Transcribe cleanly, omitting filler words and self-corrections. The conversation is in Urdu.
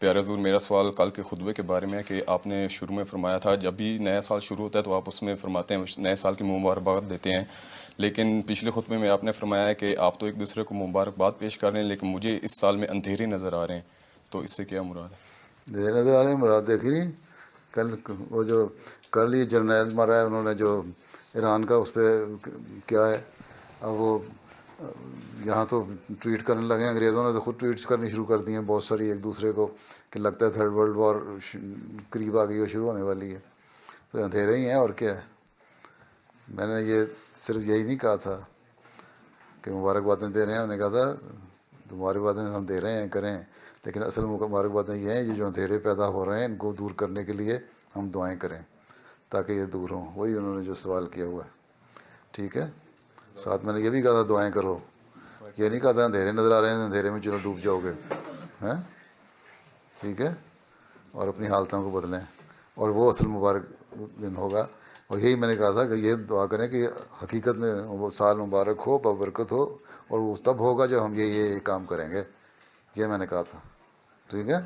پیارے حضور، میرا سوال کل کے خطبے کے بارے میں ہے کہ آپ نے شروع میں فرمایا تھا جب بھی نیا سال شروع ہوتا ہے تو آپ اس میں فرماتے ہیں نئے سال کی مبارکباد دیتے ہیں، لیکن پچھلے خطبے میں آپ نے فرمایا ہے کہ آپ تو ایک دوسرے کو مبارکباد پیش کر رہے ہیں لیکن مجھے اس سال میں اندھیرے نظر آ رہے ہیں، تو اس سے کیا مراد ہے؟ دیر نظر آ رہے ہیں مراد دیکھی نہیں؟ کل وہ جو کرل یہ جرنیل مارا ہے انہوں نے جو ایران کا، اس پہ کیا ہے اب وہ یہاں تو ٹویٹ کرنے لگے ہیں، انگریزوں نے تو خود ٹویٹ کرنی شروع کر دی ہیں بہت ساری ایک دوسرے کو کہ لگتا ہے تھرڈ ورلڈ وار قریب آ گئی اور شروع ہونے والی ہے. تو اندھیرے ہی ہیں اور کیا ہے. میں نے یہ صرف یہی نہیں کہا تھا کہ مبارکبادیں دے رہے ہیں، انہوں نے کہا تھا مبارکبادیں ہم دے رہے ہیں کریں، لیکن اصل مبارکبادیں یہ ہیں، یہ جو اندھیرے پیدا ہو رہے ہیں ان کو دور کرنے کے لیے ہم دعائیں کریں تاکہ یہ دور ہوں. وہی انہوں نے جو سوال کیا ہوا ہے. ٹھیک ہے. ساتھ میں نے یہ بھی کہا تھا دعائیں کرو، یہ نہیں کہا تھا اندھیرے نظر آ رہے ہیں اندھیرے میں چلو ڈوب جاؤ گے. ہیں ٹھیک ہے. اور اپنی حالتوں کو بدلیں، اور وہ اصل مبارک دن ہوگا. اور یہی میں نے کہا تھا کہ یہ دعا کریں کہ حقیقت میں وہ سال مبارک ہو، بابرکت ہو، اور وہ تب ہوگا جب ہم یہ کام کریں گے. یہ میں نے کہا تھا. ٹھیک ہے.